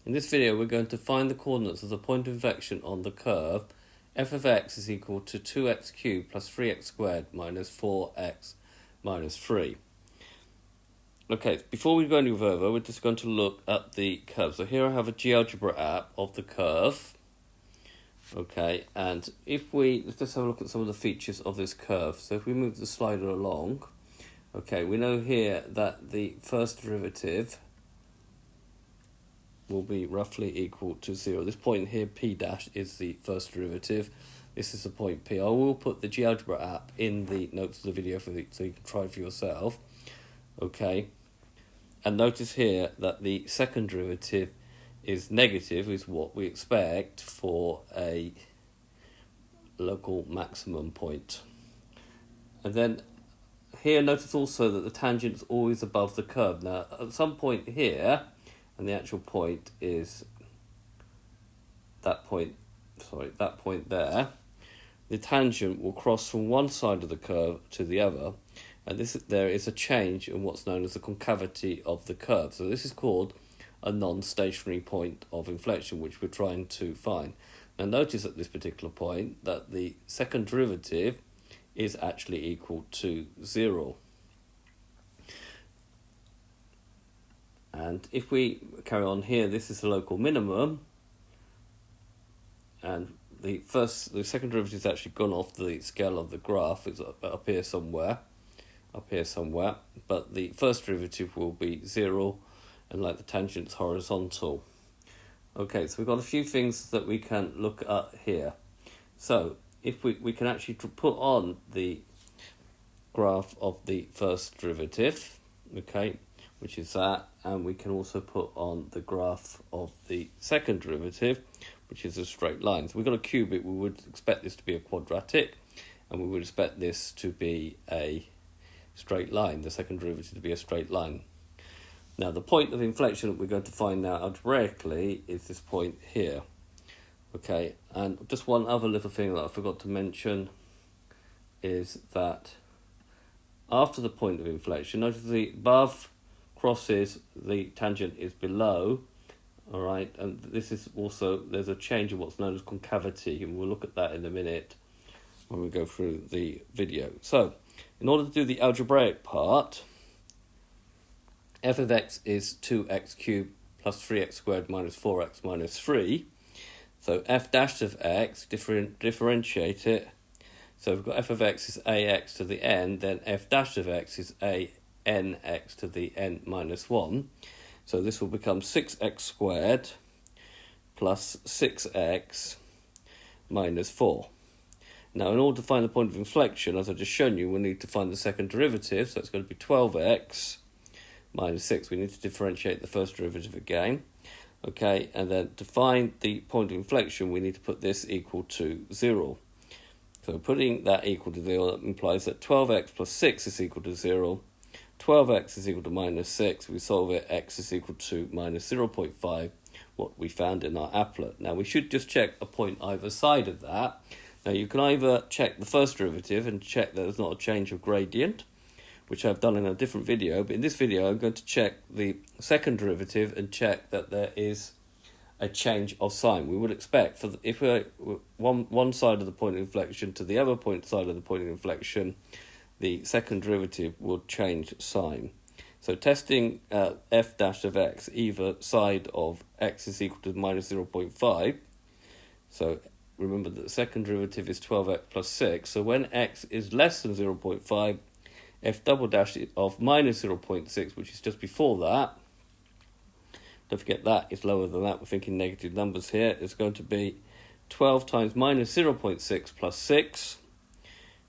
In this video, we're going to find the coordinates of the point of inflection on the curve f of x is equal to 2x cubed plus 3x squared minus 4x minus 3. Okay, before we go any further, we're just going to look at the curve. So here I have a GeoGebra app of the curve. Okay, and let's just have a look at some of the features of this curve. So if we move the slider along, okay, we know here that the first derivative will be roughly equal to 0. This point here, P dash, is the first derivative. This is the point P. I will put the GeoGebra app in the notes of the video so you can try it for yourself. Okay, and notice here that the second derivative is negative, is what we expect for a local maximum point. And then here, notice also that the tangent is always above the curve. Now, at some point here, and the actual point is that point there, the tangent will cross from one side of the curve to the other, and there is a change in what's known as the concavity of the curve. So this is called a non-stationary point of inflection, which we're trying to find. Now notice at this particular point that the second derivative is actually equal to 0. And if we carry on here, this is the local minimum, and the second derivative has actually gone off the scale of the graph. It's up here somewhere, but the first derivative will be 0, and like the tangent's horizontal. Okay, so we've got a few things that we can look at here. So if we can actually put on the graph of the first derivative, okay, which is that, and we can also put on the graph of the second derivative, which is a straight line. So we've got a cubic, we would expect this to be a quadratic, and we would expect this to be a straight line, the second derivative to be a straight line. Now the point of inflection that we're going to find now algebraically is this point here. Okay, and just one other little thing that I forgot to mention is that after the point of inflection, notice the above crosses, the tangent is below, all right, and this is also, there's a change in what's known as concavity, and we'll look at that in a minute when we go through the video. So in order to do the algebraic part, f of x is 2x cubed plus 3x squared minus 4x minus 3. So f dash of x, differentiate it. So we've got f of x is ax to the n, then f dash of x is nx to the n minus 1. So this will become 6x squared plus 6x minus 4. Now, in order to find the point of inflection, as I've just shown you, we need to find the second derivative. So it's going to be 12x minus 6. We need to differentiate the first derivative again. Okay, and then to find the point of inflection, we need to put this equal to 0. So putting that equal to 0 that implies that 12x plus 6 is equal to 0. 12x is equal to minus 6. We solve it, x is equal to minus 0.5, what we found in our applet. Now we should just check a point either side of that. Now you can either check the first derivative and check that there's not a change of gradient, which I've done in a different video, but in this video I'm going to check the second derivative and check that there is a change of sign. We would expect, if we're one side of the point of inflection to the other side of the point of inflection, the second derivative will change sign. So testing f dash of x, either side of x is equal to minus 0.5. So remember that the second derivative is 12x plus 6. So when x is less than 0.5, f double dash of minus 0.6, which is just before that, don't forget that is lower than that, we're thinking negative numbers here, is going to be 12 times minus 0.6 plus 6,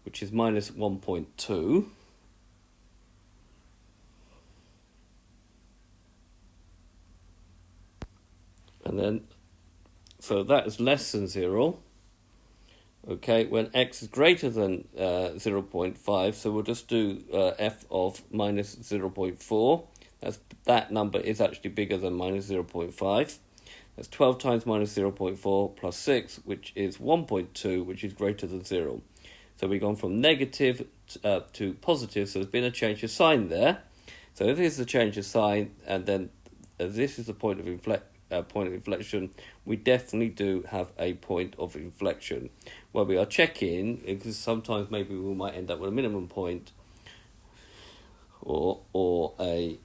which is minus 1.2. And then, so that is less than 0. Okay, when x is greater than 0.5, so we'll just do f of minus 0.4. That number is actually bigger than minus 0.5. That's 12 times minus 0.4 plus 6, which is 1.2, which is greater than 0. So we've gone from negative to positive, so there's been a change of sign there. So if this is a change of sign, and then this is the point of point of inflection, we definitely do have a point of inflection. Where we are checking, because sometimes maybe we might end up with a minimum point or a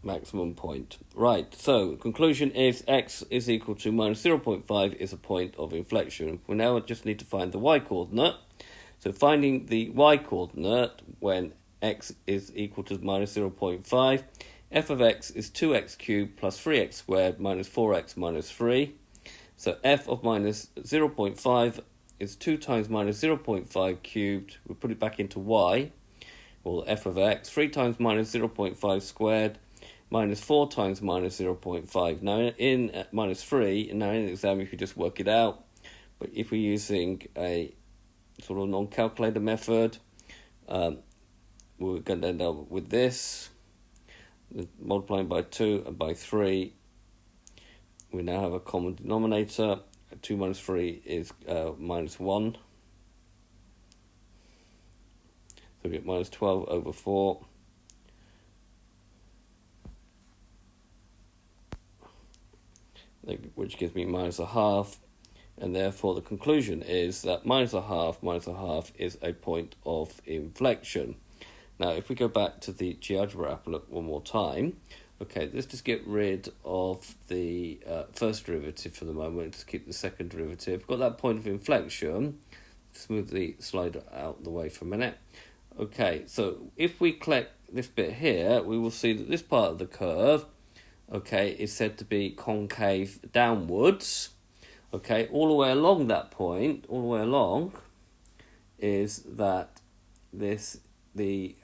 maximum point. Right, so conclusion is x is equal to minus 0.5 is a point of inflection. We now just need to find the y-coordinate. So finding the y-coordinate when x is equal to minus 0.5, f of x is 2x cubed plus 3x squared minus 4x minus 3. So f of minus 0.5 is 2 times minus 0.5 cubed. We'll put it back into y, or f of x, 3 times minus 0.5 squared minus 4 times minus 0.5. Now in minus 3, now in the exam you could just work it out. But if we're using a sort of non-calculator method, we're going to end up with this. Multiplying by 2 and by 3, we now have a common denominator. 2 minus 3 is minus 1. So we get minus 12 over 4. Which gives me minus a half, and therefore the conclusion is that minus a half is a point of inflection. Now if we go back to the GeoGebra app one more time, okay, let's just get rid of the first derivative for the moment, just keep the second derivative. We've got that point of inflection. Just move the slider out the way for a minute. Okay, so if we click this bit here, we will see that this part of the curve, okay, is said to be concave downwards. Okay, all the way along that point, all the way along, is that the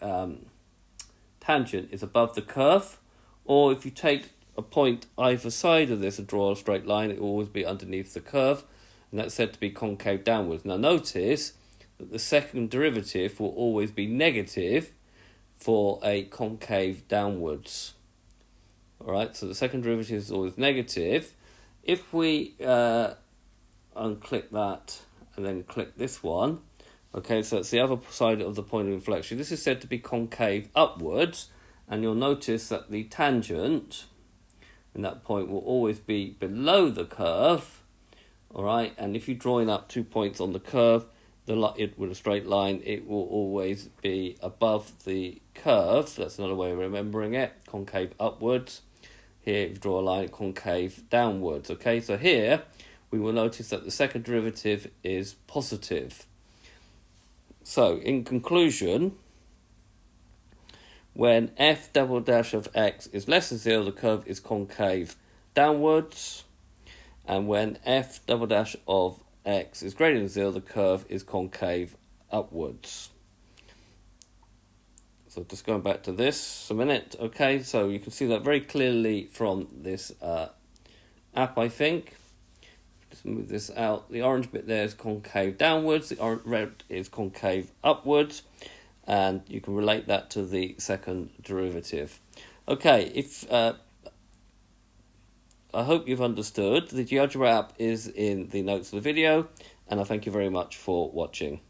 tangent is above the curve, or if you take a point either side of this and draw a straight line, it will always be underneath the curve, and that's said to be concave downwards. Now notice that the second derivative will always be negative for a concave downwards. Alright, so the second derivative is always negative. If we unclick that and then click this one, okay, so it's the other side of the point of inflection. This is said to be concave upwards, and you'll notice that the tangent in that point will always be below the curve. Alright, and if you're drawing up 2 points on the curve, with a straight line, it will always be above the curve. That's another way of remembering it, concave upwards. Here, if you draw a line, concave downwards. Okay, so here we will notice that the second derivative is positive. So, in conclusion, when f double dash of x is less than 0, the curve is concave downwards. And when f double dash of x is greater than 0, the curve is concave upwards. So just going back to this a minute, okay, so you can see that very clearly from this app, I think. Just move this out. The orange bit there is concave downwards, the red is concave upwards, and you can relate that to the second derivative. Okay, I hope you've understood. The GeoGebra app is in the notes of the video, and I thank you very much for watching.